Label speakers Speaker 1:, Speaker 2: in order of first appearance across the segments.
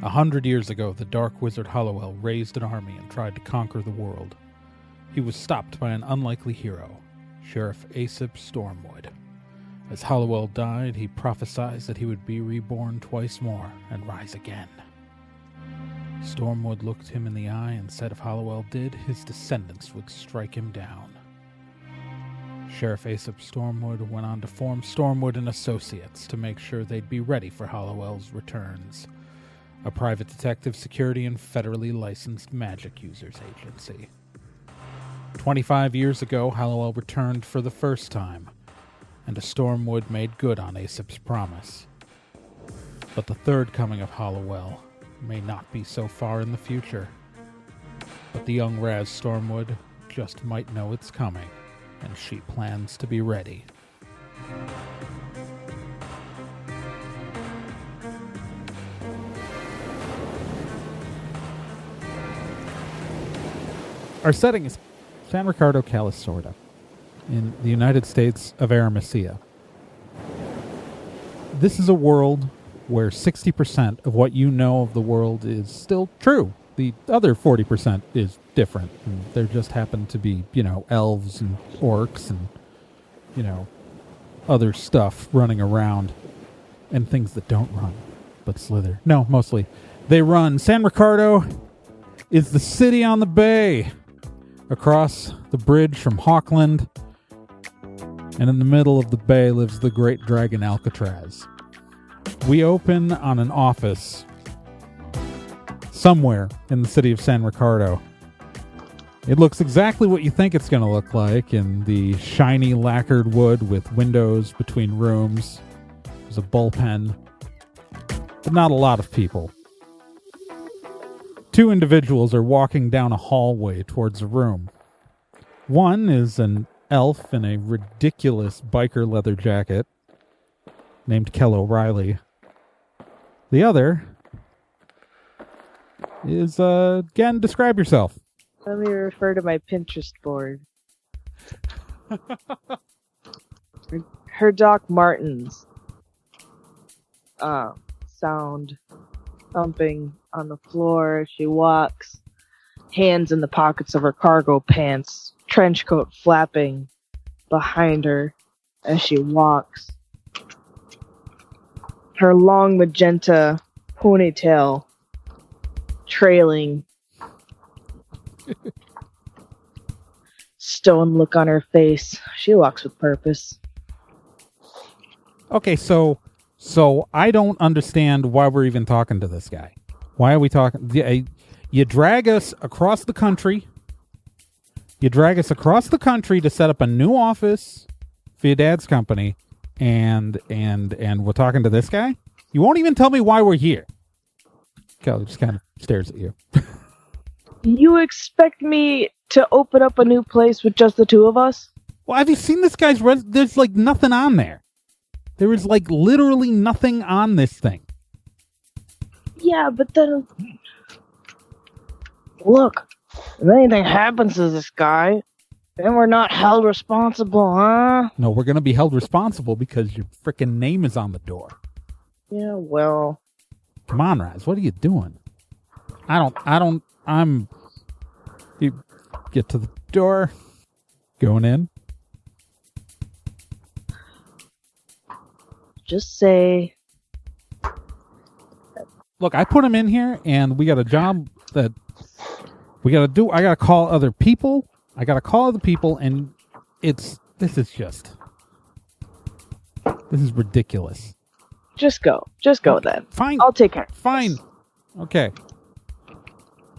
Speaker 1: 100 years ago, the dark wizard Hollowell raised an army and tried to conquer the world. He was stopped by an unlikely hero, Sheriff Aesop Stormwood. As Hollowell died, he prophesied that he would be reborn twice more and rise again. Stormwood looked him in the eye and said if Hollowell did, his descendants would strike him down. Sheriff Aesop Stormwood went on to form Stormwood and Associates to make sure they'd be ready for Hollowell's returns, a private detective security and federally licensed magic users agency. 25 years ago, Hollowell returned for the first time, and a Stormwood made good on Aesop's promise. But the third coming of Hollowell may not be so far in the future. But the young Raz Stormwood just might know it's coming, and she plans to be ready. Our setting is San Ricardo, Calisorda, in the United States of Aramesia. This is a world where 60% of what you know of the world is still true. The other 40% is different. And there just happen to be, elves and orcs and, other stuff running around. And things that don't run, but slither. No, mostly. They run. San Ricardo is the city on the bay. Across the bridge from Hawkland. And in the middle of the bay lives the great dragon Alcatraz. We open on an office somewhere in the city of San Ricardo. It looks exactly what you think it's going to look like in the shiny lacquered wood with windows between rooms. There's a bullpen, but not a lot of people. Two individuals are walking down a hallway towards a room. One is an elf in a ridiculous biker leather jacket named Kel O'Reilly. The other is, again, describe yourself.
Speaker 2: Let me refer to my Pinterest board. Her Doc Martens. Sound thumping on the floor as she walks. Hands in the pockets of her cargo pants. Trench coat flapping behind her as she walks. Her long magenta ponytail trailing. Stone look on her face. She walks with purpose.
Speaker 1: Okay, so I don't understand why we're even talking to this guy. Why are we talking? You drag us across the country. You drag us across the country to set up a new office for your dad's company, and we're talking to this guy? You won't even tell me why we're here. Kelly just kind of stares at you.
Speaker 2: You expect me to open up a new place with just the two of us?
Speaker 1: Well, have you seen this guy's there's like nothing on there. There is like literally nothing on this thing.
Speaker 2: Yeah, but then... Look, if anything happens to this guy, then we're not held responsible, huh?
Speaker 1: No, we're going to be held responsible because your frickin' name is on the door.
Speaker 2: Yeah, well...
Speaker 1: Come on, Raz, what are you doing? You get to the door. Going in.
Speaker 2: Just say...
Speaker 1: Look, I put him in here, and we got a job that we got to do. I got to call other people. And this is ridiculous.
Speaker 2: Just go
Speaker 1: okay,
Speaker 2: then.
Speaker 1: Fine.
Speaker 2: I'll take care.
Speaker 1: Fine. Okay.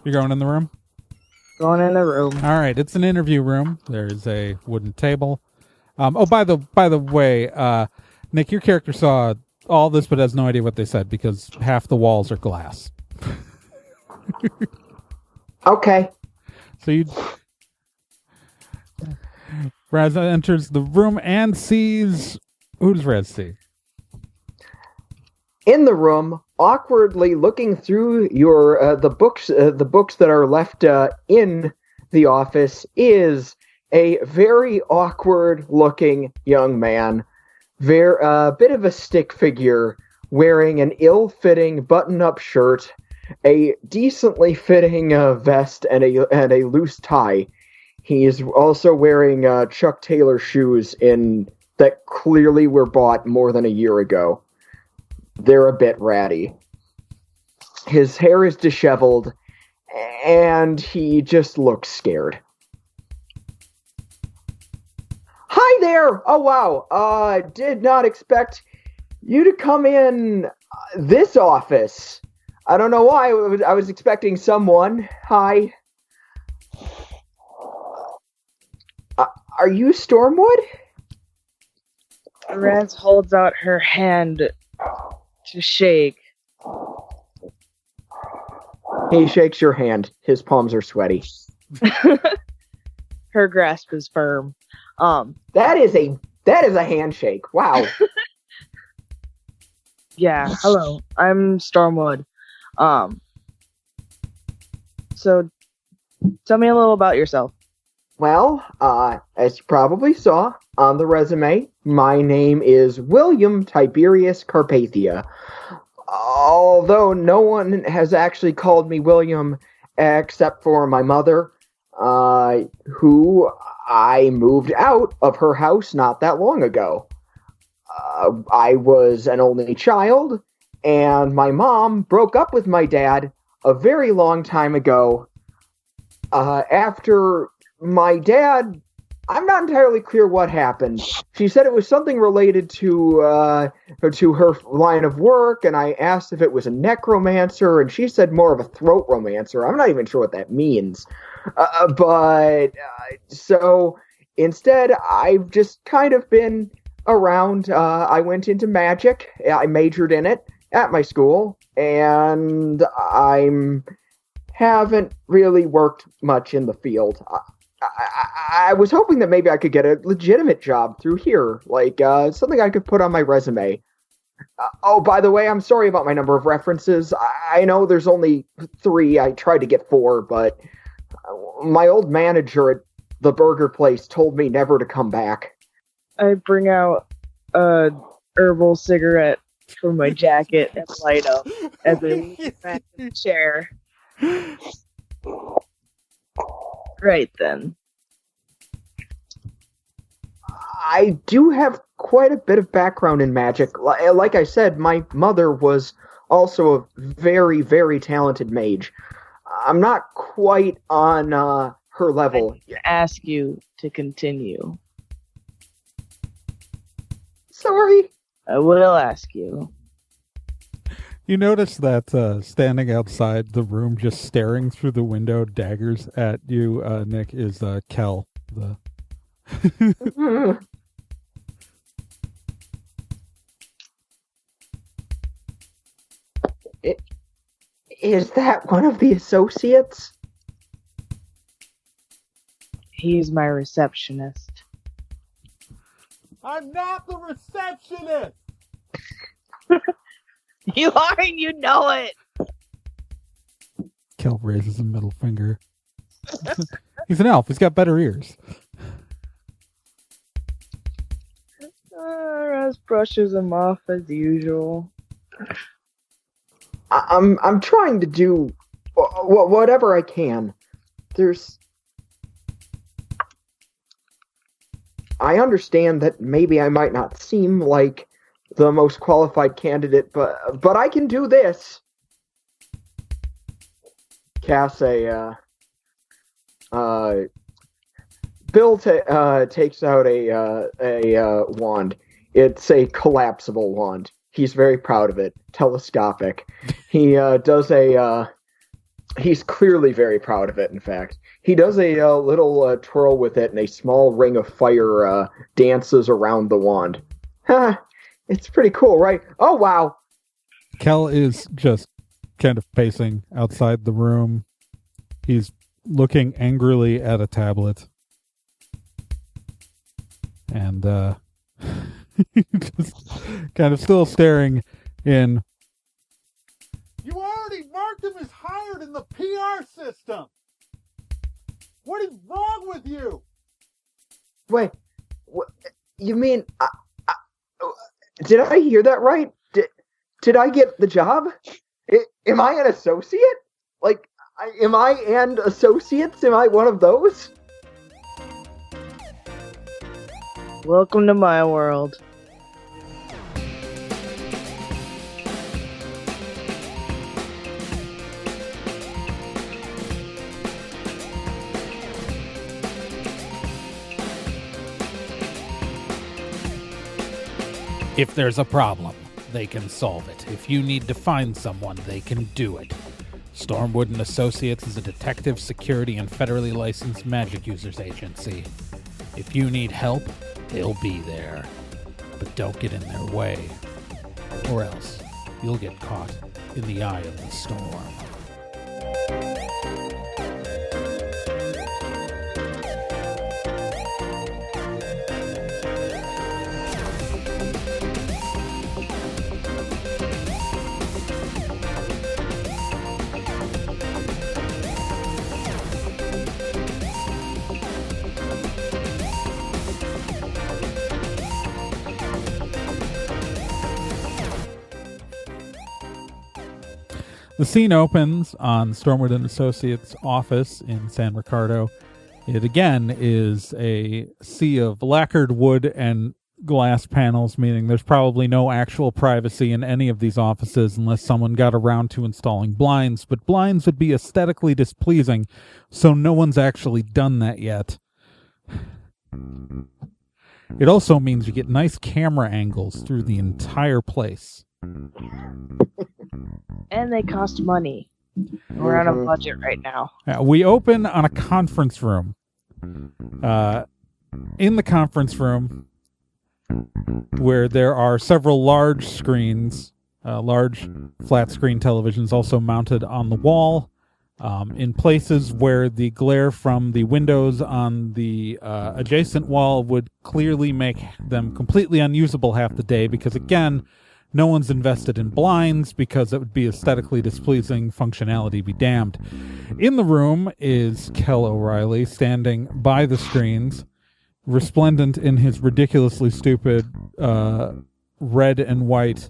Speaker 1: You're going in the room?
Speaker 2: Going in the room.
Speaker 1: All right. It's an interview room. There's a wooden table. By the way, Nick, your character saw all this but has no idea what they said because half the walls are glass.
Speaker 3: Okay.
Speaker 1: So Raz enters the room and sees... Who does Raz see?
Speaker 3: In the room, awkwardly looking through the books that are left in the office, is a very awkward-looking young man, a bit of a stick figure, wearing an ill-fitting button-up shirt a decently fitting vest and a loose tie. He's also wearing Chuck Taylor shoes that clearly were bought more than a year ago. They're a bit ratty. His hair is disheveled, and he just looks scared. Hi there! Oh wow, did not expect you to come in this office. I don't know why, I was expecting someone. Hi. Are you Stormwood?
Speaker 2: Raz holds out her hand to shake.
Speaker 3: He shakes your hand. His palms are sweaty.
Speaker 2: Her grasp is firm.
Speaker 3: That is a handshake. Wow.
Speaker 2: Yeah, hello. I'm Stormwood. So tell me a little about yourself.
Speaker 3: Well, as you probably saw on the resume, my name is William Tiberius Carpathia. Although no one has actually called me William except for my mother, who I moved out of her house not that long ago. I was an only child, and my mom broke up with my dad a very long time ago. After my dad, I'm not entirely clear what happened. She said it was something related to her line of work, and I asked if it was a necromancer, and she said more of a throat romancer. I'm not even sure what that means. So instead, I've just kind of been around. I went into magic. I majored in it at my school, and I haven't really worked much in the field. I was hoping that maybe I could get a legitimate job through here, like something I could put on my resume. Oh, by the way, I'm sorry about my number of references. I know there's only 3. I tried to get 4, but my old manager at the burger place told me never to come back.
Speaker 2: I bring out a herbal cigarette from my jacket and light up as I lean back in the chair. Right then.
Speaker 3: I do have quite a bit of background in magic. Like I said, my mother was also a very, very talented mage. I'm not quite on her level.
Speaker 2: I ask you to continue.
Speaker 3: Sorry.
Speaker 2: I will ask you.
Speaker 1: You notice that standing outside the room, just staring through the window, daggers at you, Nick, is Kel.
Speaker 3: Is that one of the associates?
Speaker 2: He's my receptionist.
Speaker 1: I'm not the receptionist!
Speaker 2: You are, and you know it!
Speaker 1: Kel raises a middle finger. He's an elf. He's got better ears.
Speaker 2: Raz brushes him off as usual.
Speaker 3: I'm trying to do whatever I can. I understand that maybe I might not seem like the most qualified candidate, but I can do this. Cass Bill takes out a wand. It's a collapsible wand. He's very proud of it. Telescopic. He he's clearly very proud of it, in fact. He does a little twirl with it, and a small ring of fire dances around the wand. It's pretty cool, right? Oh, wow.
Speaker 1: Kel is just kind of pacing outside the room. He's looking angrily at a tablet. And just kind of still staring in. You already marked him as hired in the PR system. What is wrong with you?
Speaker 3: Wait, what, you mean? Did I hear that right? Did I get the job? Am I an associate? Like, am I and associates? Am I one of those?
Speaker 2: Welcome to my world.
Speaker 1: If there's a problem, they can solve it. If you need to find someone, they can do it. Stormwood and Associates is a detective, security, and federally licensed magic users agency. If you need help, they'll be there. But don't get in their way, or else you'll get caught in the eye of the storm. The scene opens on Stormwood and Associates' office in San Ricardo. It again is a sea of lacquered wood and glass panels, meaning there's probably no actual privacy in any of these offices unless someone got around to installing blinds, but blinds would be aesthetically displeasing, so no one's actually done that yet. It also means you get nice camera angles through the entire place.
Speaker 2: And they cost money. We're on a budget right now.
Speaker 1: We open on a conference room. In the conference room, where there are several large screens, large flat screen televisions also mounted on the wall, in places where the glare from the windows on the adjacent wall would clearly make them completely unusable half the day because, again, no one's invested in blinds because it would be aesthetically displeasing, functionality be damned. In the room is Kel O'Reilly standing by the screens, resplendent in his ridiculously stupid red and white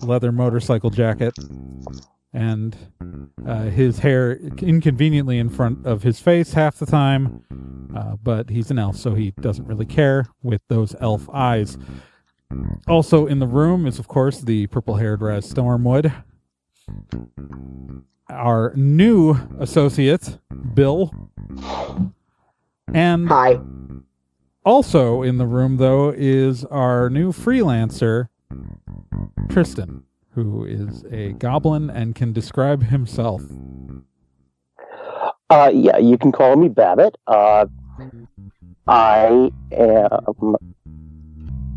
Speaker 1: leather motorcycle jacket, and his hair inconveniently in front of his face half the time, but he's an elf, so he doesn't really care with those elf eyes. Also in the room is, of course, the purple-haired Raz Stormwood. Our new associate, Bill. And
Speaker 3: Hi.
Speaker 1: Also in the room, though, is our new freelancer, Tristan, who is a goblin and can describe himself.
Speaker 4: Yeah, you can call me Babbitt. I am...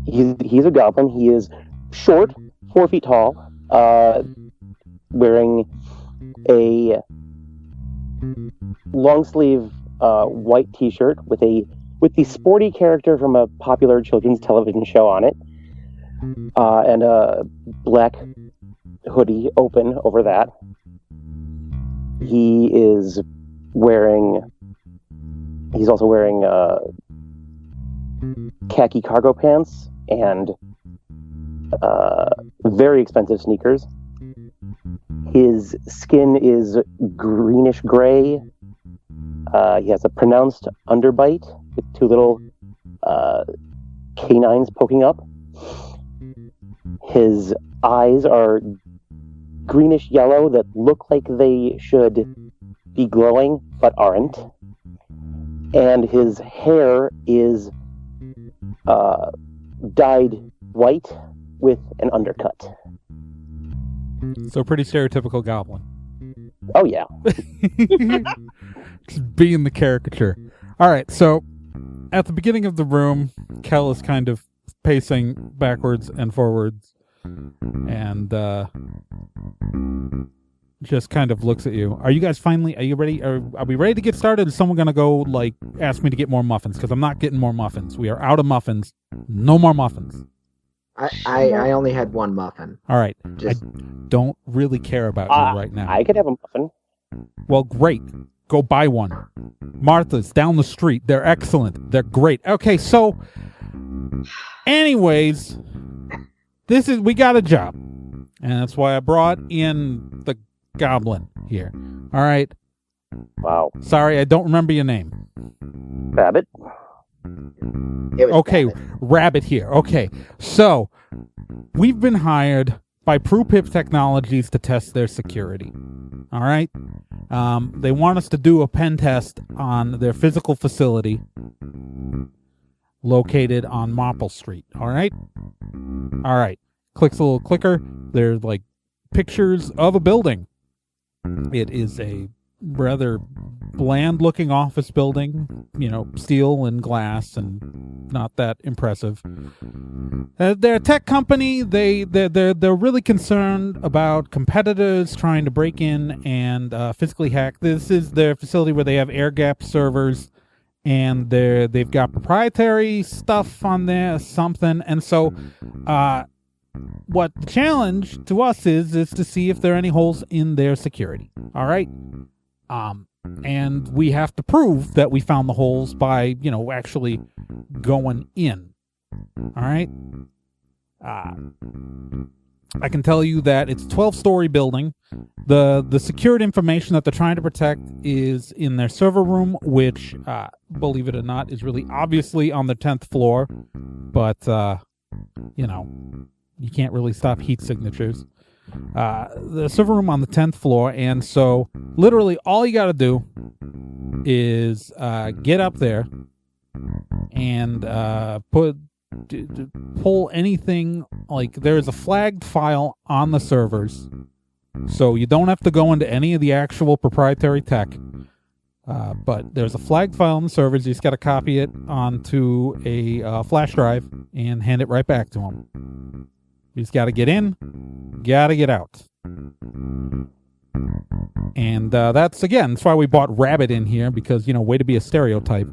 Speaker 4: He's a goblin. He is short, 4 feet tall, wearing a long sleeve white T-shirt with the sporty character from a popular children's television show on it, and a black hoodie open over that. He's also wearing khaki cargo pants and very expensive sneakers. His skin is greenish gray. He has a pronounced underbite with 2 little canines poking up. His eyes are greenish yellow that look like they should be glowing but aren't. And his hair is dyed white with an undercut.
Speaker 1: So pretty stereotypical goblin.
Speaker 4: Oh, yeah.
Speaker 1: Just being the caricature. All right, so at the beginning of the room, Kel is kind of pacing backwards and forwards and just kind of looks at you. Are you ready? Are we ready to get started? Is someone going to go, ask me to get more muffins? Because I'm not getting more muffins. We are out of muffins. No more muffins.
Speaker 3: I only had 1 muffin.
Speaker 1: All right. I don't really care about you right now.
Speaker 4: I could have a muffin.
Speaker 1: Well, great. Go buy one. Martha's down the street. They're excellent. They're great. Okay, so anyways, we got a job. And that's why I brought in the goblin here. All right.
Speaker 4: Wow.
Speaker 1: Sorry, I don't remember your name.
Speaker 4: Babbitt?
Speaker 3: It was
Speaker 1: Okay,
Speaker 3: Babbitt.
Speaker 1: Rabbit here. Okay, so we've been hired by Prupip Technologies to test their security. All right? They want us to do a pen test on their physical facility located on Marple Street. All right? All right. Clicks a little clicker. There's like pictures of a building. It is a rather bland-looking office building, steel and glass, and not that impressive. They're a tech company. They're really concerned about competitors trying to break in and physically hack. This is their facility where they have air-gapped servers, and they've got proprietary stuff on there, something. And so, what the challenge to us is to see if there are any holes in their security. All right. And we have to prove that we found the holes by, actually going in. All right. I can tell you that it's a 12-story building. The secured information that they're trying to protect is in their server room, which, believe it or not, is really obviously on the 10th floor. But, you can't really stop heat signatures. The server room on the 10th floor, and so literally all you got to do is get up there and pull anything. Like, there's a flagged file on the servers, so you don't have to go into any of the actual proprietary tech. But there's a flagged file on the servers. You just got to copy it onto a flash drive and hand it right back to them. You just got to get in, got to get out. And that's why we bought Rabbit in here, because, way to be a stereotype.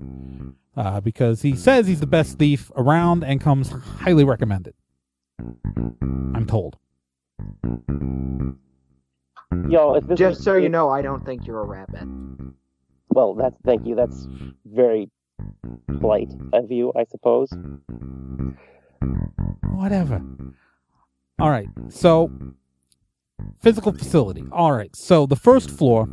Speaker 1: Because he says he's the best thief around and comes highly recommended. I'm told.
Speaker 3: Just so you know, I don't think you're a rabbit.
Speaker 4: Well, thank you. That's very polite of you, I suppose.
Speaker 1: Whatever. All right, so physical facility. All right, so the first floor,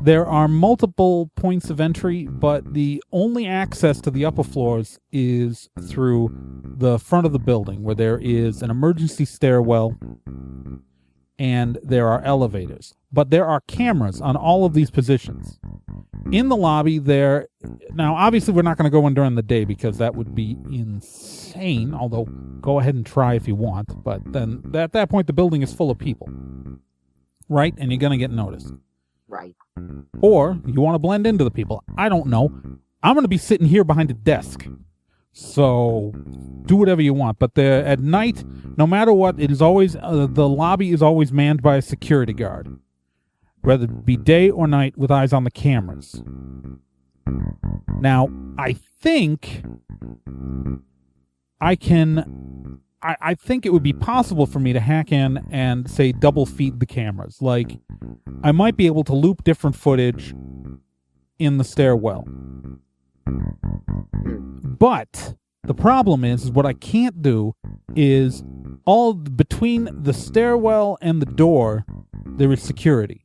Speaker 1: there are multiple points of entry, but the only access to the upper floors is through the front of the building, where there is an emergency stairwell and there are elevators. But there are cameras on all of these positions. In the lobby, now obviously we're not going to go in during the day because that would be insane, although go ahead and try if you want. But then at that point, the building is full of people, right? And you're going to get noticed.
Speaker 3: Right.
Speaker 1: Or you want to blend into the people. I don't know. I'm going to be sitting here behind a desk. So do whatever you want. But at night, no matter what, it is always the lobby is always manned by a security guard, whether it be day or night, with eyes on the cameras. Now, I think I think it would be possible for me to hack in and, say, double feed the cameras. Like, I might be able to loop different footage in the stairwell. But the problem is what I can't do is all between the stairwell and the door, there is security.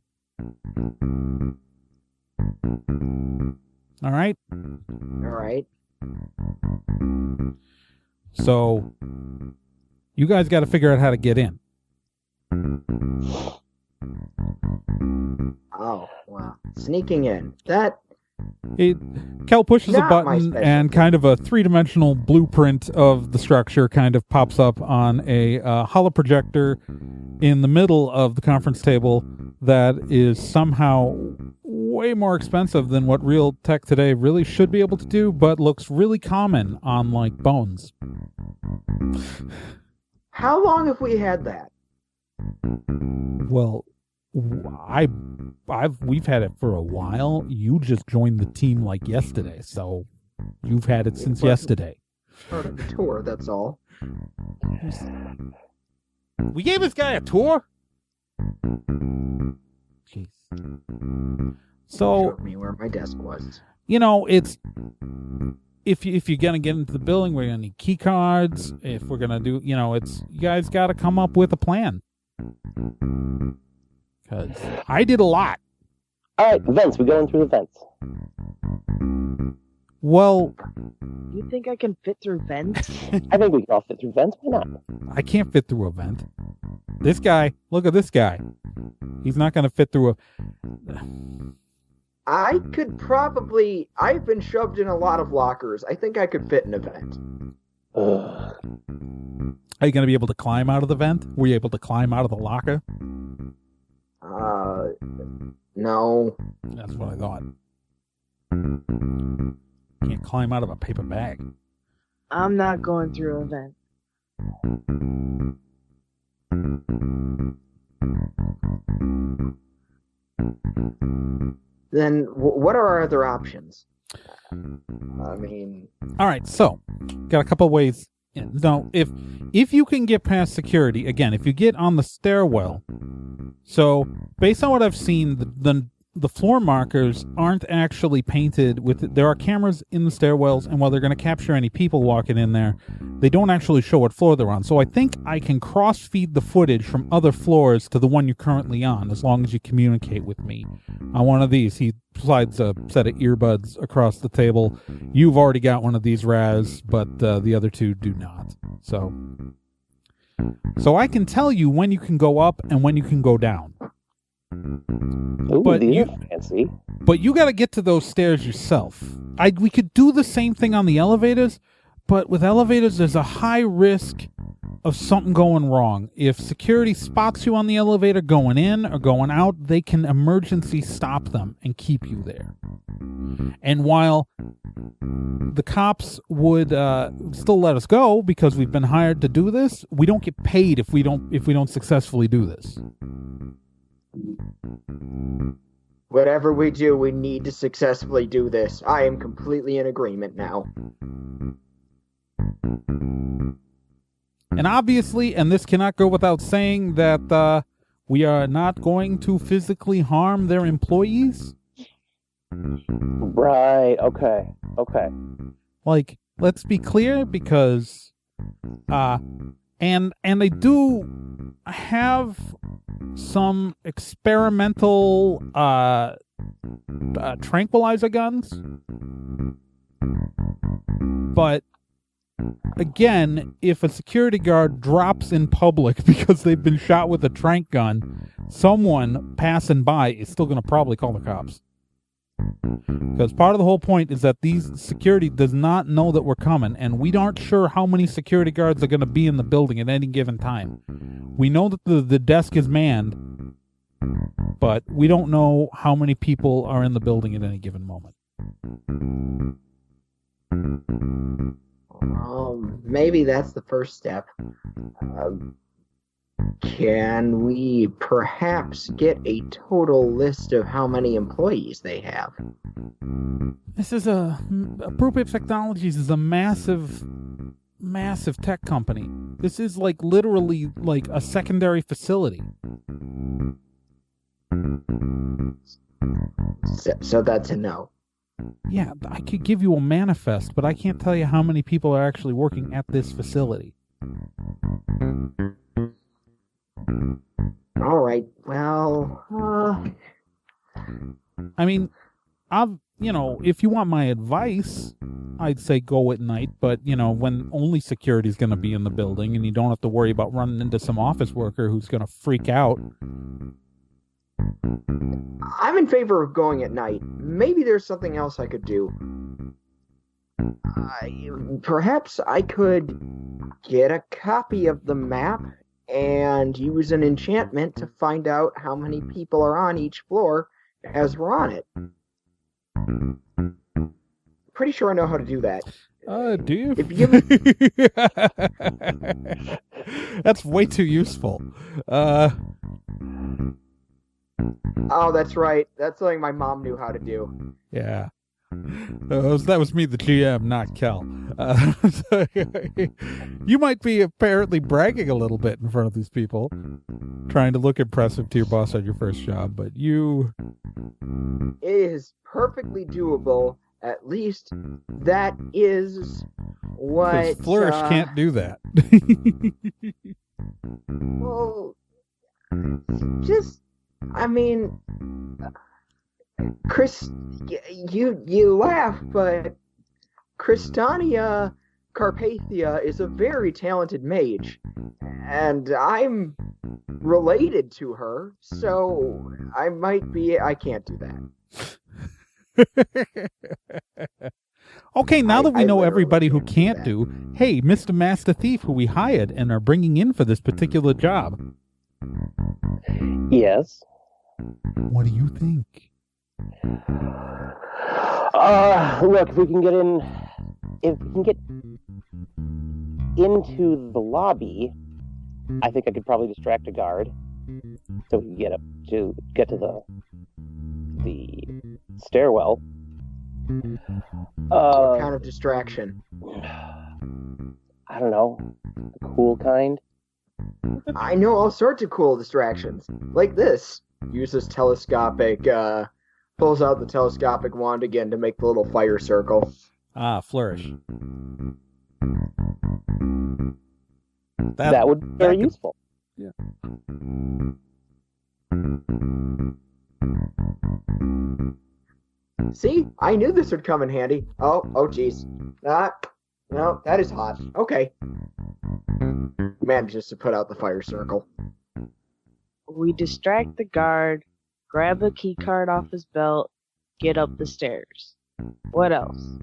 Speaker 1: All right?
Speaker 3: All right.
Speaker 1: So you guys got to figure out how to get in.
Speaker 3: Oh, wow. Sneaking in.
Speaker 1: Kel pushes a
Speaker 3: Not my
Speaker 1: button
Speaker 3: specialty.
Speaker 1: and kind of a three-dimensional blueprint of the structure kind of pops up on a holoprojector in the middle of the conference table that is somehow way more expensive than what real tech today really should be able to do, but looks really common on, like, bones.
Speaker 3: How long have we had that?
Speaker 1: Well, we've had it for a while. You just joined the team like yesterday, so you've had it since yesterday.
Speaker 3: Part of the tour, that's all.
Speaker 1: We gave this guy a tour? Jeez. So,
Speaker 3: Showed me where my desk was.
Speaker 1: it's if you're gonna get into the building, we're gonna need key cards. If we're gonna do, you guys got to come up with a plan. Because I did a lot.
Speaker 4: All right, vents. We going through the vents.
Speaker 1: Well,
Speaker 2: You think I can fit through vents?
Speaker 4: I think we can all fit through vents. Why not?
Speaker 1: I can't fit through a vent. This guy, look at this guy. He's not gonna fit through a.
Speaker 3: I could probably. I've been shoved in a lot of lockers. I think I could fit in a vent.
Speaker 4: Ugh.
Speaker 1: Are you gonna be able to climb out of the vent? Were you able to climb out of the locker?
Speaker 3: No.
Speaker 1: That's what I thought. Can't climb out of a paper bag.
Speaker 2: I'm not going through a vent.
Speaker 3: Then what are our other options? I mean,
Speaker 1: All right, so got a couple ways. No, if you can get past security, again, if you get on the stairwell. So based on what I've seen, the floor markers aren't actually painted with. There are cameras in the stairwells, and while they're going to capture any people walking in there, they don't actually show what floor they're on. So I think I can cross-feed the footage from other floors to the one you're currently on, as long as you communicate with me on one of these. He slides a set of earbuds across the table. You've already got one of these, Raz, but the other two do not. So I can tell you when you can go up and when you can go down.
Speaker 4: Ooh,
Speaker 1: But
Speaker 4: these
Speaker 1: you-
Speaker 4: are fancy.
Speaker 1: But you got to get to those stairs yourself. We could do the same thing on the elevators, but with elevators, there's a high risk of something going wrong. If security spots you on the elevator going in or going out, they can emergency stop them and keep you there. And while the cops would still let us go because we've been hired to do this, we don't get paid if we don't successfully do this.
Speaker 3: whatever we do, we need to successfully do this. I am completely in agreement now.
Speaker 1: And obviously, and this cannot go without saying, that we are not going to physically harm their employees.
Speaker 4: Right. Okay.
Speaker 1: Like, let's be clear, because and they do have some experimental tranquilizer guns, but again, if a security guard drops in public because they've been shot with a tranq gun, someone passing by is still going to probably call the cops. Because part of the whole point is that these security does not know that we're coming, and we aren't sure how many security guards are going to be in the building at any given time. We know that the desk is manned, but we don't know how many people are in the building at any given moment.
Speaker 3: Maybe that's the first step. Can we perhaps get a total list of how many employees they have?
Speaker 1: This is Prupip Technologies is a massive tech company. This is like literally like a secondary facility.
Speaker 3: So that's a no.
Speaker 1: Yeah, I could give you a manifest, but I can't tell you how many people are actually working at this facility.
Speaker 3: All right. Well,
Speaker 1: I mean, if you want my advice, I'd say go at night, but, when only security is going to be in the building and you don't have to worry about running into some office worker who's going to freak out.
Speaker 3: I'm in favor of going at night. Maybe there's something else I could do. Perhaps I could get a copy of the map and use an enchantment to find out how many people are on each floor as we're on it. Pretty sure I know how to do that.
Speaker 1: Do you?
Speaker 3: If you give me...
Speaker 1: That's way too useful.
Speaker 3: Oh, that's right. That's something my mom knew how to do.
Speaker 1: Yeah. That was me, the GM, not Kel. You might be apparently bragging a little bit in front of these people, trying to look impressive to your boss on your first job, but you...
Speaker 3: It is perfectly doable, At least that is what.
Speaker 1: Because Flourish can't do that.
Speaker 3: Well, just, I mean, Chris, you laugh, but Cristania Carpathia is a very talented mage, and I'm related to her, so I can't do that.
Speaker 1: Okay, now that we know
Speaker 3: literally
Speaker 1: everybody who
Speaker 3: can't
Speaker 1: can't
Speaker 3: do
Speaker 1: do, hey, Mr. Master Thief, who we hired and are bringing in for this particular job,
Speaker 4: Yes.
Speaker 1: what do you think?
Speaker 4: Look, if we can get into the lobby, I think I could probably distract a guard, so we can get to the stairwell.
Speaker 3: What kind of distraction?
Speaker 4: I don't know, the cool kind.
Speaker 3: I know all sorts of cool distractions, like this. Uses telescopic, pulls out the telescopic wand again to make the little fire circle.
Speaker 1: Ah, Flourish.
Speaker 4: That would be very useful.
Speaker 1: Yeah.
Speaker 3: See, I knew this would come in handy. Oh, jeez. No, that is hot. Okay. Manages to put out the fire circle.
Speaker 2: We distract the guard, grab a key card off his belt, get up the stairs. What else?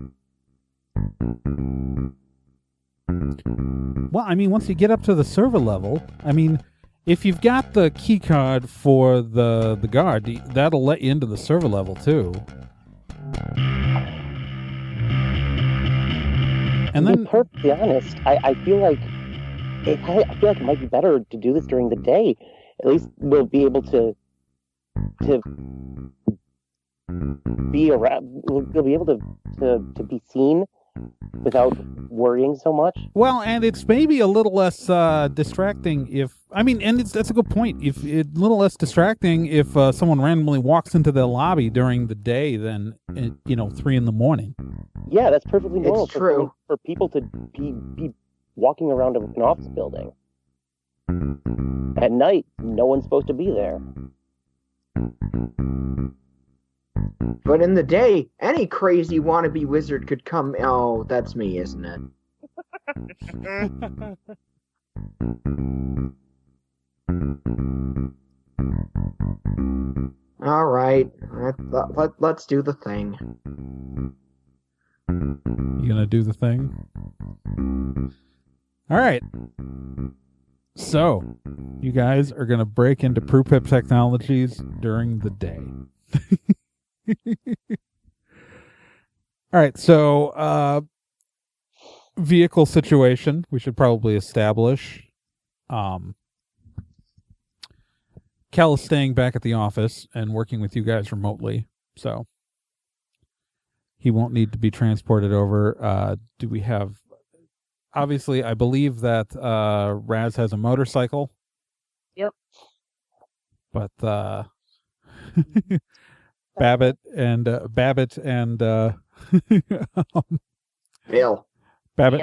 Speaker 1: Well, I mean, once you get up to the server level, I mean, if you've got the key card for the guard, that'll let you into the server level too. And
Speaker 4: To
Speaker 1: then,
Speaker 4: be perfectly honest, I feel like it might be better to do this during the day. At least we'll be able to be around. We'll be able to be seen without worrying so much.
Speaker 1: well, and it's maybe a little less distracting that's a good point. If it's a little less distracting if someone randomly walks into the lobby during the day than 3 a.m.
Speaker 4: Yeah, that's perfectly normal.
Speaker 3: It's true.
Speaker 4: For people to be walking around an office building. At night, no one's supposed to be there.
Speaker 3: But in the day, any crazy wannabe wizard could come. Oh, that's me, isn't it? All right, let's do the thing.
Speaker 1: You gonna do the thing? All right. So, you guys are gonna break into Prupip Technologies during the day. All right. So, vehicle situation we should probably establish. Kel is staying back at the office and working with you guys remotely, so he won't need to be transported over. Do we have... Obviously, I believe that Raz has a motorcycle.
Speaker 2: Yep.
Speaker 1: But Babbitt and
Speaker 3: Bill.
Speaker 1: Babbitt and Bill. Babbitt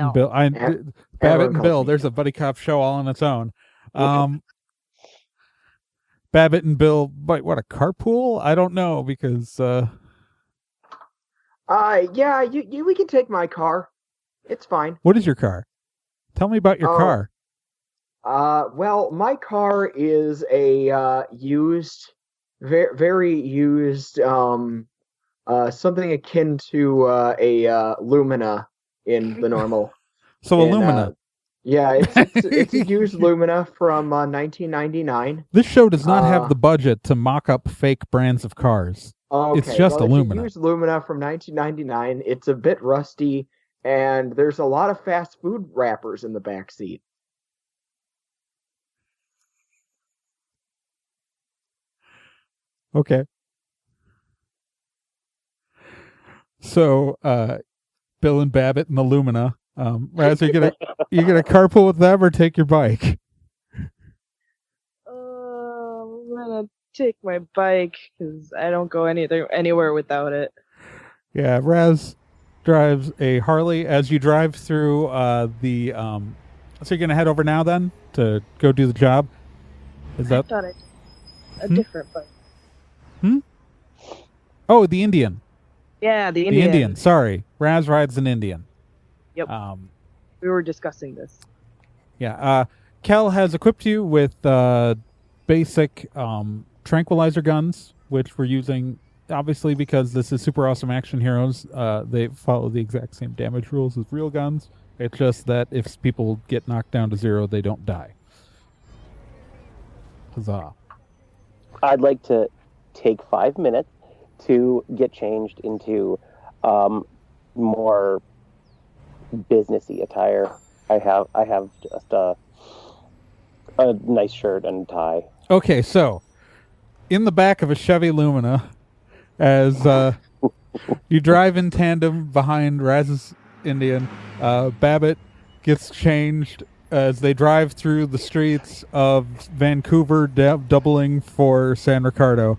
Speaker 1: and Bill. There's a buddy cop show all on its own. Babbitt and Bill, what, a carpool? I don't know, because
Speaker 3: yeah, we can take my car. It's fine.
Speaker 1: What is your car? Tell me about your car.
Speaker 3: Well, my car is a used, very used, something akin to a Lumina in the normal.
Speaker 1: So a Lumina.
Speaker 3: Yeah, it's a used Lumina from 1999.
Speaker 1: This show does not have the budget to mock up fake brands of cars.
Speaker 3: Okay,
Speaker 1: it's just a Lumina.
Speaker 3: It's a used Lumina from 1999. It's a bit rusty, and there's a lot of fast food wrappers in the back seat.
Speaker 1: Okay. So, Bill and Babbitt and the Lumina. Raz, are you gonna carpool with them or take your bike?
Speaker 2: I'm gonna take my bike because I don't go anywhere without it.
Speaker 1: Yeah, Raz drives a Harley. As you drive through the... so you're going to head over now then to go do the job? Is
Speaker 2: I
Speaker 1: that...
Speaker 2: thought it a different bike.
Speaker 1: Oh, the Indian.
Speaker 2: Yeah, the
Speaker 1: The
Speaker 2: Indian.
Speaker 1: Indian, sorry. Raz rides an Indian.
Speaker 2: Yep. We were discussing this.
Speaker 1: Yeah, Kel has equipped you with basic tranquilizer guns, which we're using, obviously, because this is Super Awesome Action Heroes. They follow the exact same damage rules as real guns. It's just that if people get knocked down to 0, they don't die. Huzzah.
Speaker 4: I'd like to take 5 minutes to get changed into more businessy attire. I have just a nice shirt and tie.
Speaker 1: Okay, so in the back of a Chevy Lumina, as you drive in tandem behind Raz's Indian, Babbitt gets changed as they drive through the streets of Vancouver, doubling for San Ricardo.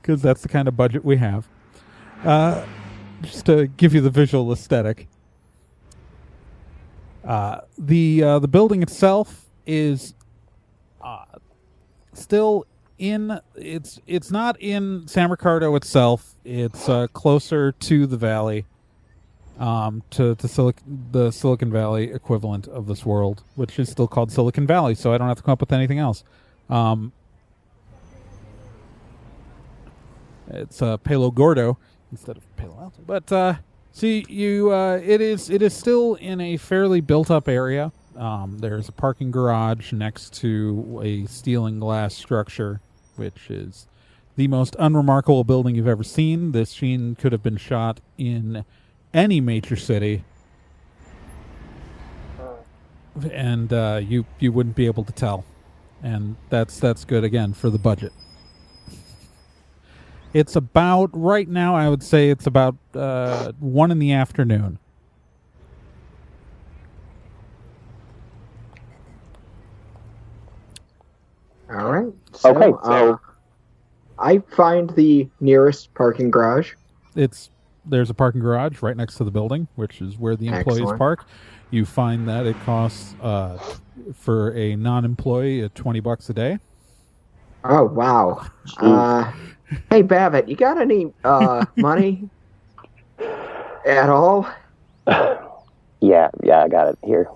Speaker 1: Because that's the kind of budget we have. Just to give you the visual aesthetic. The building itself is still in... It's not in San Ricardo itself. It's closer to the valley, to the Silicon Valley equivalent of this world, which is still called Silicon Valley, so I don't have to come up with anything else. It's Palo Gordo instead of Palo Alto. But see, it is still in a fairly built-up area. There's a parking garage next to a steel and glass structure, which is the most unremarkable building you've ever seen. This scene could have been shot in any major city, and you wouldn't be able to tell. And that's good, again, for the budget. It's about, right now, I would say it's about 1 in the afternoon.
Speaker 3: All right. So,
Speaker 4: Okay, so
Speaker 3: I find the nearest parking garage.
Speaker 1: There's a parking garage right next to the building, which is where the employees
Speaker 3: Excellent.
Speaker 1: park. You find that it costs for a non-employee $20 a day.
Speaker 3: Oh, wow. Hey, Babbitt, you got any money at all?
Speaker 4: yeah, I got it here.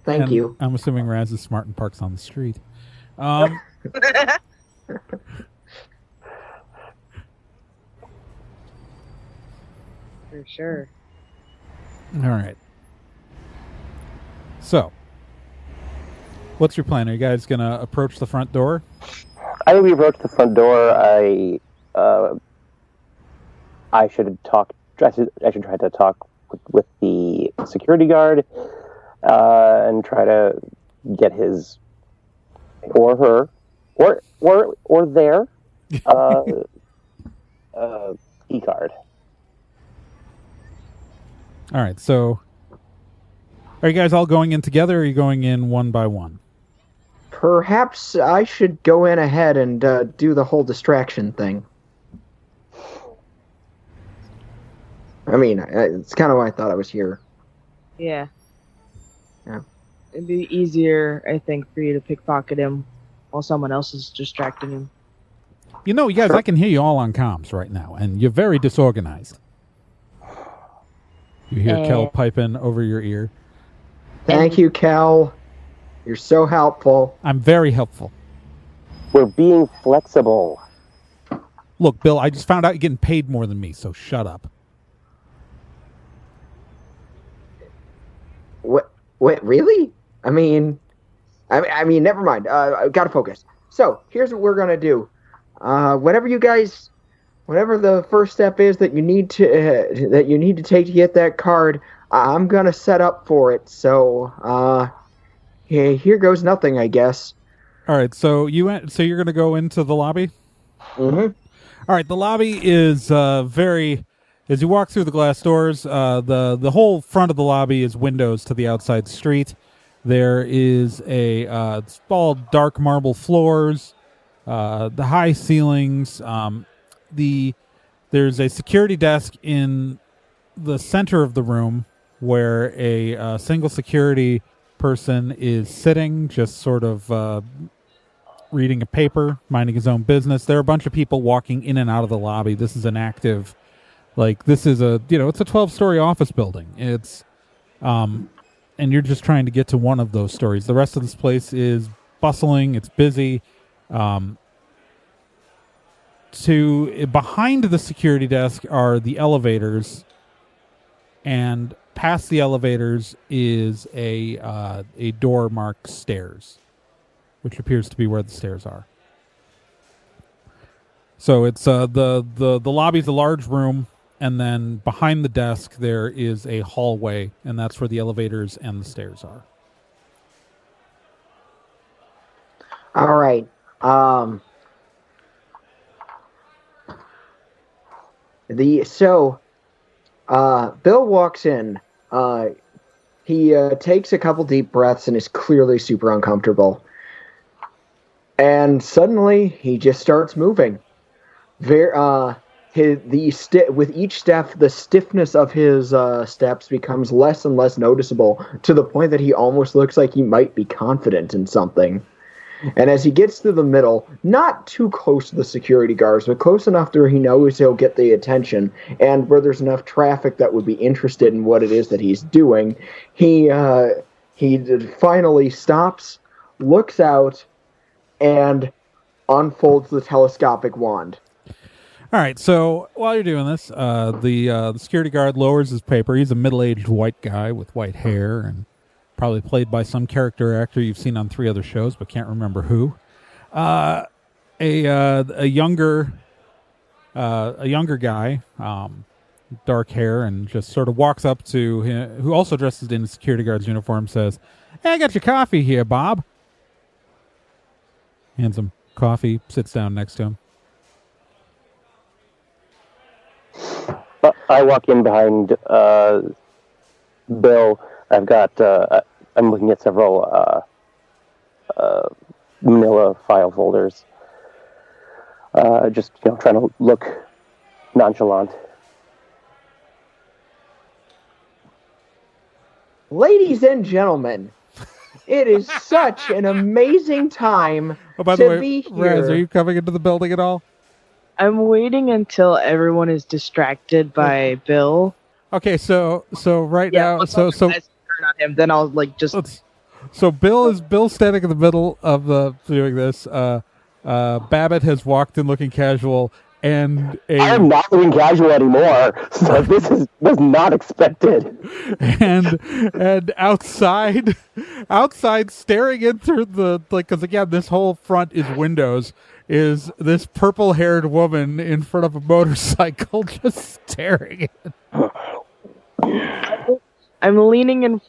Speaker 3: Thank
Speaker 1: And
Speaker 3: you.
Speaker 1: I'm assuming Raz is smart and parks on the street.
Speaker 2: For sure.
Speaker 1: All right. So, what's your plan? Are you guys going to approach the front door?
Speaker 4: I think we approached the front door. I should talk. I should try to talk with the security guard and try to get his or her or their e-card.
Speaker 1: All right. So, are you guys all going in together, or are you going in one by one?
Speaker 3: Perhaps I should go in ahead and do the whole distraction thing. I mean, it's kind of why I thought I was here.
Speaker 2: Yeah.
Speaker 3: Yeah.
Speaker 2: It'd be easier, I think, for you to pickpocket him while someone else is distracting him.
Speaker 1: You know, you guys, I can hear you all on comms right now, and you're very disorganized. You hear Kel piping over your ear.
Speaker 3: Thank you, Cal. You're so helpful.
Speaker 1: I'm very helpful.
Speaker 4: We're being flexible.
Speaker 1: Look, Bill, I just found out you're getting paid more than me, so shut up.
Speaker 3: What? Really? I mean, never mind. I gotta focus. So here's what we're gonna do. Whatever the first step is that you need to take to get that card, I'm gonna set up for it. So, here goes nothing, I guess.
Speaker 1: All right, so you're going to go into the lobby?
Speaker 3: Mm-hmm.
Speaker 1: All right, the lobby is very... As you walk through the glass doors, the whole front of the lobby is windows to the outside street. There is it's all dark marble floors, the high ceilings. there's a security desk in the center of the room where a single security person is sitting, just sort of reading a paper, minding his own business. There are a bunch of people walking in and out of the lobby. This is an active, it's a 12-story office building. It's, and you're just trying to get to one of those stories. The rest of this place is bustling. It's busy. Behind the security desk are the elevators, and past the elevators is a door marked stairs, which appears to be where the stairs are. So it's the lobby's a large room, and then behind the desk there is a hallway, and that's where the elevators and the stairs are.
Speaker 3: All right. Bill walks in. He takes a couple deep breaths and is clearly super uncomfortable. And suddenly he just starts moving. With each step, the stiffness of his steps becomes less and less noticeable, to the point that he almost looks like he might be confident in something. And as he gets to the middle, not too close to the security guards, but close enough to where he knows he'll get the attention, and where there's enough traffic that would be interested in what it is that he's doing, he finally stops, looks out, and unfolds the telescopic wand.
Speaker 1: All right, so while you're doing this, the security guard lowers his paper. He's a middle-aged white guy with white hair, and probably played by some character actor you've seen on 3 other shows, but can't remember who. A younger guy, dark hair, and just sort of walks up to him, who also dresses in a security guard's uniform, says, "Hey, I got your coffee here, Bob." Hands him coffee, sits down next to him.
Speaker 4: I walk in behind Bill. I've got. I'm looking at several manila file folders. Just trying to look nonchalant.
Speaker 3: Ladies and gentlemen, it is such an amazing time
Speaker 1: by the way,
Speaker 3: be here.
Speaker 1: Raz, are you coming into the building at all?
Speaker 2: I'm waiting until everyone is distracted by Bill.
Speaker 1: Okay, so right now, so
Speaker 2: turn on him, then I'll
Speaker 1: So Bill's standing in the middle of doing this. Babbitt has walked in looking casual, and
Speaker 4: I am not looking casual anymore. So this was not expected.
Speaker 1: And outside, staring into because again, this whole front is windows. Is this purple-haired woman in front of a motorcycle just staring at?
Speaker 2: I'm leaning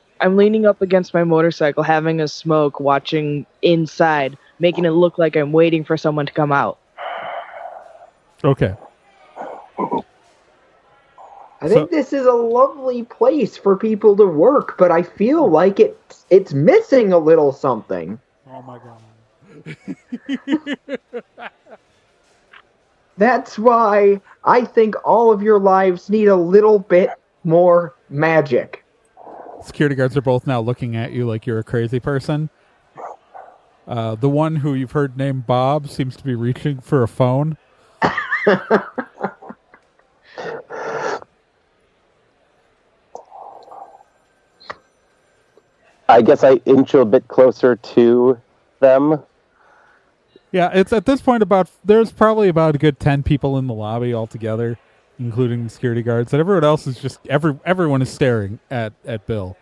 Speaker 2: up against my motorcycle, having a smoke, watching inside, making it look like I'm waiting for someone to come out.
Speaker 1: Okay.
Speaker 3: I think this is a lovely place for people to work, but I feel like it's missing a little something.
Speaker 1: Oh my god.
Speaker 3: That's why I think all of your lives need a little bit more magic.
Speaker 1: Security guards are both now looking at you like you're a crazy person. The one who you've heard named Bob seems to be reaching for a phone.
Speaker 4: I guess I inch a bit closer to them.
Speaker 1: Yeah, it's at this point there's probably about a good 10 people in the lobby altogether, including the security guards, and everyone else is just everyone is staring at Bill.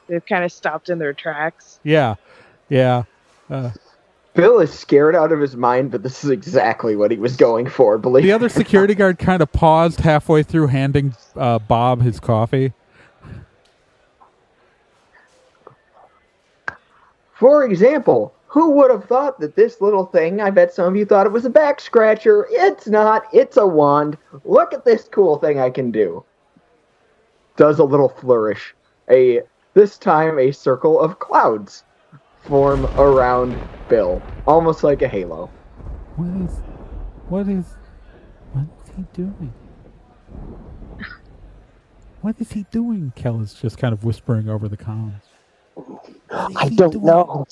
Speaker 2: They've kind of stopped in their tracks.
Speaker 1: Yeah.
Speaker 3: Bill is scared out of his mind, but this is exactly what he was going for. Believe
Speaker 1: the other security guard kind of paused halfway through handing Bob his coffee.
Speaker 3: For example, who would have thought that this little thing, I bet some of you thought it was a back scratcher. It's not. It's a wand. Look at this cool thing I can do. Does a little flourish. This time a circle of clouds form around Bill, almost like a halo.
Speaker 1: What is he doing? What is he doing? Kel is just kind of whispering over the comms.
Speaker 4: I don't know.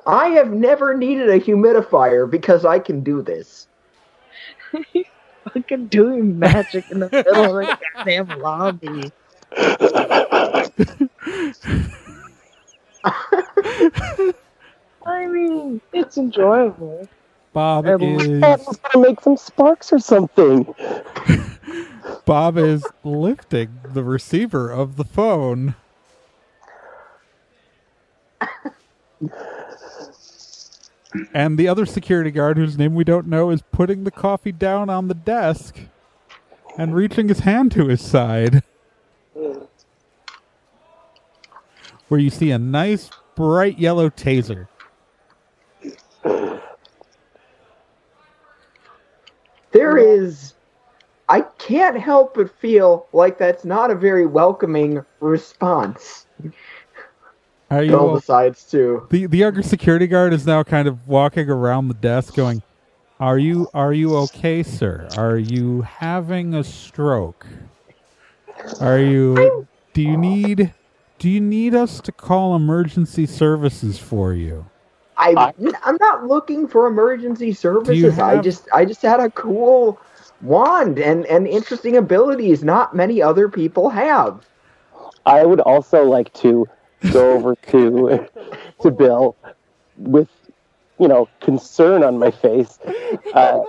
Speaker 3: I have never needed a humidifier because I can do this.
Speaker 2: He's fucking doing magic in the middle of the goddamn lobby. I mean, it's enjoyable.
Speaker 1: Bob
Speaker 2: At
Speaker 1: is
Speaker 4: Let's make some sparks or something.
Speaker 1: Bob is lifting the receiver of the phone. And the other security guard, whose name we don't know, is putting the coffee down on the desk and reaching his hand to his side. Where you see a nice, bright yellow taser.
Speaker 3: There is... I can't help but feel like that's not a very welcoming response.
Speaker 1: Are you
Speaker 3: Bill decides to...
Speaker 1: The younger security guard is now kind of walking around the desk going, Are you okay, sir? Are you having a stroke? Do you need us to call emergency services for you?
Speaker 3: I'm not looking for emergency services. I just had a cool wand and interesting abilities not many other people have.
Speaker 4: I would also like to go over to Bill with, concern on my face, to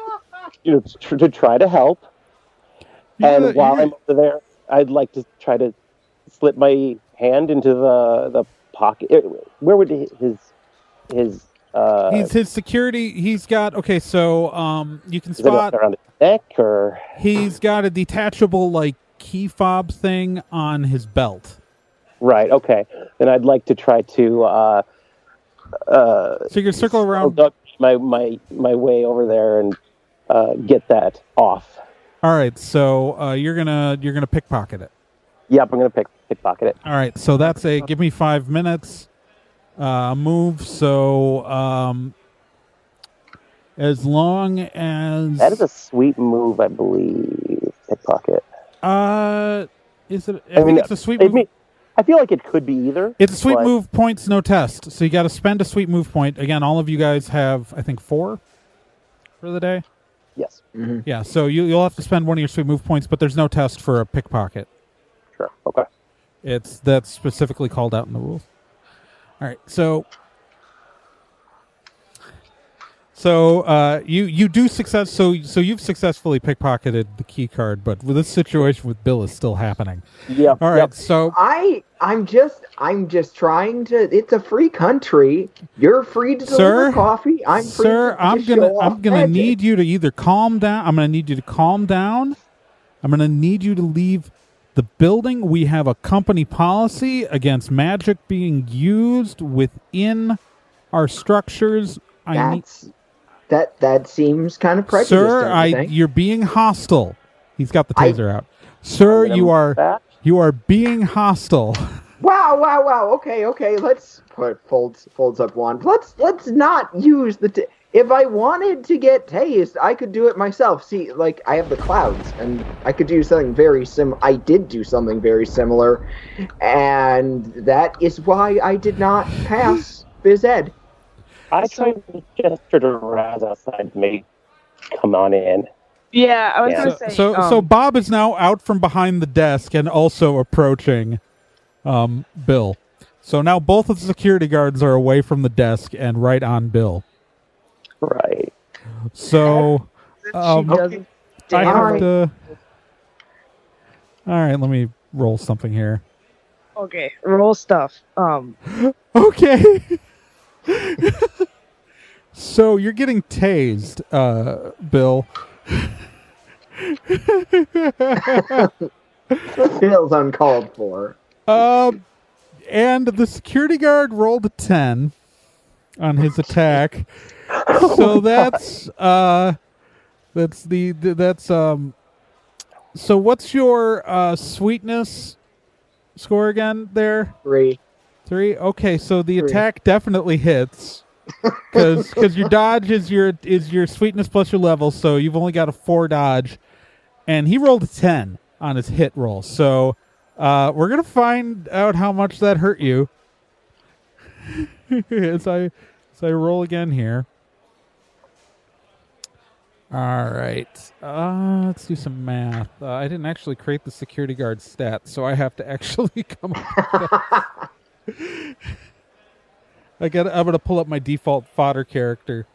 Speaker 4: try to help. And while I'm over there, I'd like to try to slip my hand into the pocket. Where would his
Speaker 1: He's his security. He's got so you can spot
Speaker 4: around his neck, or
Speaker 1: he's got a detachable key fob thing on his belt.
Speaker 4: Right. Okay. Then I'd like to try to
Speaker 1: so you can circle around
Speaker 4: my way over there and get that off.
Speaker 1: All right. So you're gonna pickpocket it.
Speaker 4: Yep, I'm gonna pickpocket it.
Speaker 1: All right. So that's give me 5 minutes. Move. So as long as
Speaker 4: that is a sweet move, I believe. Pickpocket.
Speaker 1: Is it? I think it's a sweet move.
Speaker 4: I feel like it could be either.
Speaker 1: It's a sweet move, points, no test. So you got to spend a sweet move point. Again, all of you guys have, I think, 4 for the day.
Speaker 4: Yes.
Speaker 3: Mm-hmm.
Speaker 1: Yeah. So you'll have to spend one of your sweet move points, but there's no test for a pickpocket.
Speaker 4: Sure. Okay.
Speaker 1: That's specifically called out in the rules. All right. So you do success. So you've successfully pickpocketed the key card, but this situation with Bill is still happening.
Speaker 4: Yeah.
Speaker 1: All right. Yep. So
Speaker 3: I'm just trying to. It's a free country. You're free to deliver coffee. I'm free.
Speaker 1: Sir, I'm gonna need you to either calm down. I'm gonna need you to calm down. I'm gonna need you to leave the building. We have a company policy against magic being used within our structures.
Speaker 3: That seems kind of prejudiced.
Speaker 1: Sir, you're being hostile. He's got the taser out. Sir, you are being hostile.
Speaker 3: Wow. Okay. Let's folds up wand. Let's not use the. If I wanted to get tased, I could do it myself. See, I have the clouds, and I could do something very similar. I did do something very similar, and that is why I did not pass phys ed.
Speaker 4: I tried to gesture to Raz outside to maybe come on in.
Speaker 2: Yeah, I was going to say...
Speaker 1: So Bob is now out from behind the desk and also approaching Bill. So now both of the security guards are away from the desk and right on Bill.
Speaker 4: Right.
Speaker 1: So I have to... All right, let me roll something here.
Speaker 2: Okay, roll stuff.
Speaker 1: Okay. So you're getting tased, Bill.
Speaker 3: Feels uncalled for.
Speaker 1: And the security guard rolled a 10 on his attack. So so what's your sweetness score again there?
Speaker 3: 3.
Speaker 1: 3? Okay, so the
Speaker 3: 3.
Speaker 1: attack definitely hits. Because your dodge is your sweetness plus your level, so you've only got a 4 dodge, and he rolled a 10 on his hit roll. So we're gonna find out how much that hurt you as I roll again here. All right, let's do some math. I didn't actually create the security guard stat, so I have to actually come up with I'm gonna pull up my default fodder character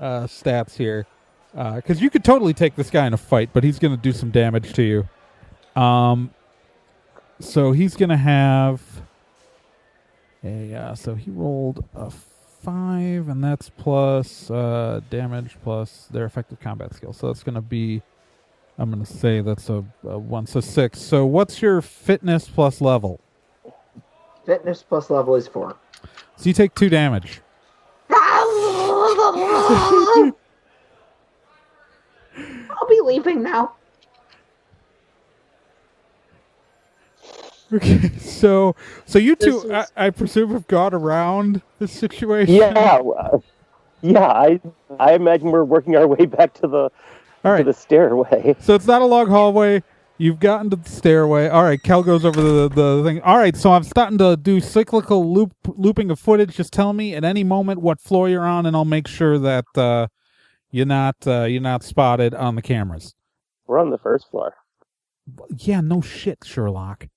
Speaker 1: stats here, because you could totally take this guy in a fight, but he's gonna do some damage to you. So he's gonna have so he rolled a 5, and that's plus damage plus their effective combat skill. So that's gonna be, I'm gonna say that's a 1, so 6. So what's your fitness plus level?
Speaker 3: Fitness plus level is 4.
Speaker 1: So you take 2 damage.
Speaker 3: I'll be leaving now.
Speaker 1: Okay, so you two, I presume, have gone around this situation.
Speaker 4: Yeah, I imagine we're working our way back to the to the stairway.
Speaker 1: So it's not a long hallway. You've gotten to the stairway. All right, Kel goes over the thing. All right, so I'm starting to do cyclical looping of footage. Just tell me at any moment what floor you're on, and I'll make sure that you're not spotted on the cameras.
Speaker 4: We're on the first floor.
Speaker 1: Yeah, no shit, Sherlock.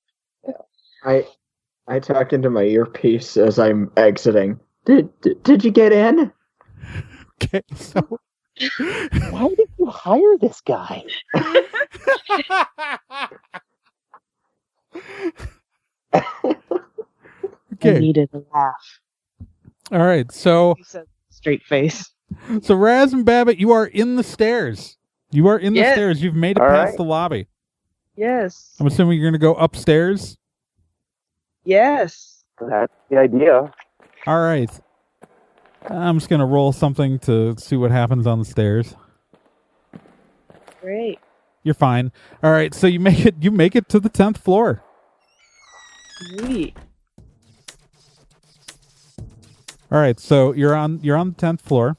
Speaker 3: I talked into my earpiece as I'm exiting. Did you get in?
Speaker 1: Okay, so
Speaker 4: why did you hire this guy?
Speaker 1: Okay.
Speaker 2: I needed a laugh.
Speaker 1: All right, so
Speaker 2: He said straight face.
Speaker 1: So Raz and Babbitt, you are in the stairs. You are in the stairs. You've made it past the lobby.
Speaker 2: Yes.
Speaker 1: I'm assuming you're going to go upstairs.
Speaker 2: Yes.
Speaker 4: That's the idea.
Speaker 1: All right. I'm just going to roll something to see what happens on the stairs.
Speaker 2: Great.
Speaker 1: You're fine. All right, so you make it to the 10th floor.
Speaker 2: Sweet.
Speaker 1: All right, so you're on the 10th floor.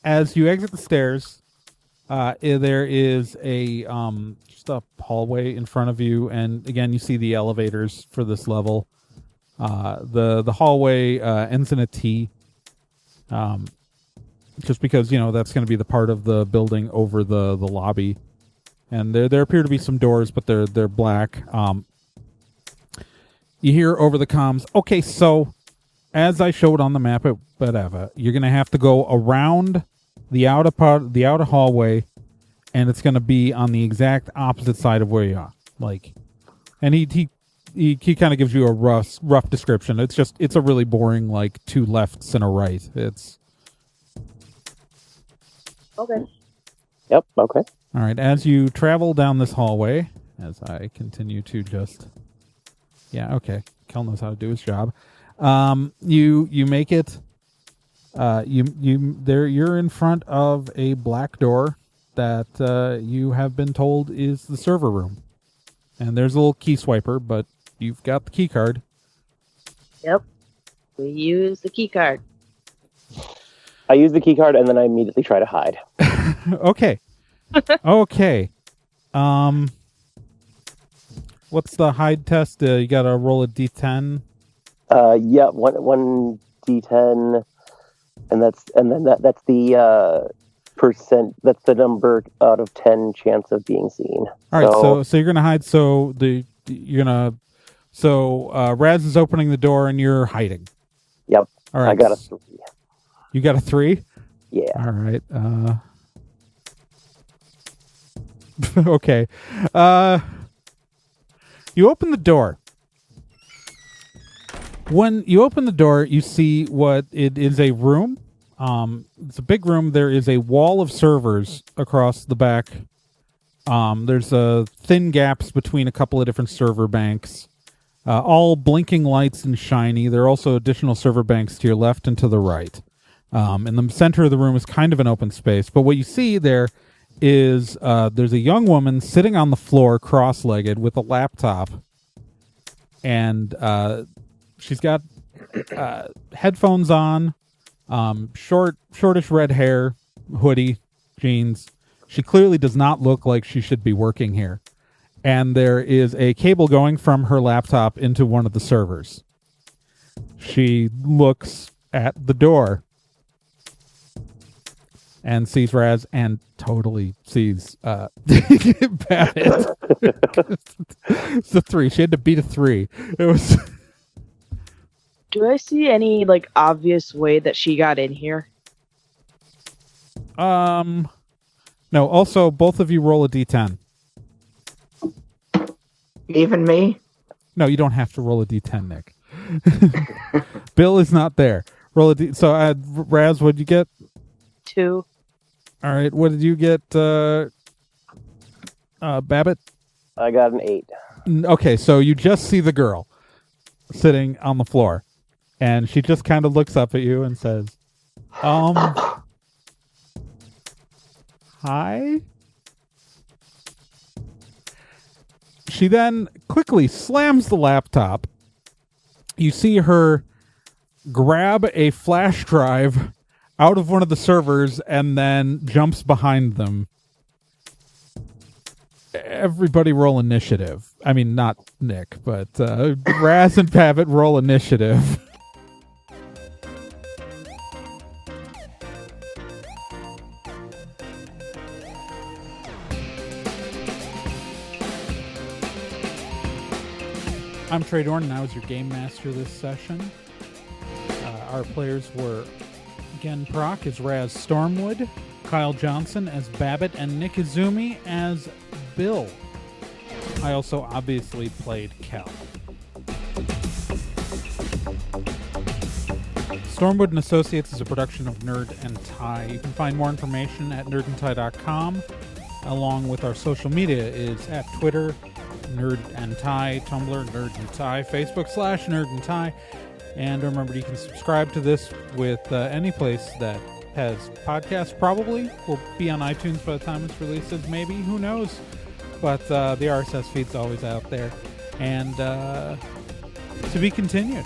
Speaker 1: As you exit the stairs, there is a just a hallway in front of you, and again you see the elevators for this level. The hallway ends in a T. Just because that's going to be the part of the building over the lobby, and there appear to be some doors, but they're black. You hear over the comms, okay, so as I showed on the map at whatever, you're going to have to go around the outer part, the outer hallway, and it's going to be on the exact opposite side of where you are. And he kind of gives you a rough description. It's a really boring 2 lefts and a right. It's
Speaker 2: okay.
Speaker 4: Yep. Okay.
Speaker 1: All right. As you travel down this hallway, as I continue to okay, Kel knows how to do his job. You make it. You're in front of a black door that you have been told is the server room, and there's a little key swiper, but you've got the key card.
Speaker 2: Yep. We use the key card.
Speaker 4: I use the key card and then I immediately try to hide.
Speaker 1: Okay. Okay. What's the hide test? You got to roll a d10.
Speaker 4: Yeah, one d10, and that's the percent. That's the number out of 10 chance of being seen.
Speaker 1: All right, so you're gonna hide. So Raz is opening the door and you're hiding.
Speaker 4: Yep.
Speaker 1: All right.
Speaker 4: I got a 3.
Speaker 1: You got a 3?
Speaker 4: Yeah.
Speaker 1: All right. Okay. You open the door. When you open the door, you see what it is a room. It's a big room. There is a wall of servers across the back. There's thin gaps between a couple of different server banks. All blinking lights and shiny. There are also additional server banks to your left and to the right. In the center of the room is kind of an open space. But what you see there is there's a young woman sitting on the floor cross-legged with a laptop. And she's got headphones on. Shortish red hair, hoodie, jeans. She clearly does not look like she should be working here. And there is a cable going from her laptop into one of the servers. She looks at the door and sees Raz and totally sees Babbitt. It's a 3. She had to beat a 3. It was.
Speaker 2: Do I see any obvious way that she got in here?
Speaker 1: No. Also, both of you roll a d10.
Speaker 3: Even me?
Speaker 1: No, you don't have to roll a d10, Nick. Bill is not there. Roll a d. So, Raz, what'd you get?
Speaker 2: 2.
Speaker 1: All right. What did you get, Babbitt?
Speaker 4: I got an 8.
Speaker 1: Okay, so you just see the girl sitting on the floor, and she just kind of looks up at you and says, hi? She then quickly slams the laptop. You see her grab a flash drive out of one of the servers and then jumps behind them. Everybody roll initiative. I mean, not Nick, but Raz and Babbitt roll initiative. I'm Trey Dorn, and I was your game master this session. Our players were Gen Proc as Raz Stormwood, Kyle Johnson as Babbitt, and Nick Izumi as Bill. I also obviously played Kel. Stormwood and Associates is a production of Nerd and Tie. You can find more information at nerdandtie.com, along with our social media is at Twitter, Nerd and Tie, Tumblr, Nerd and Tie, Facebook /Nerd and Tie. And remember, you can subscribe to this with any place that has podcasts. Probably will be on iTunes by the time it's released. Maybe, who knows? But the RSS feed's always out there. And to be continued.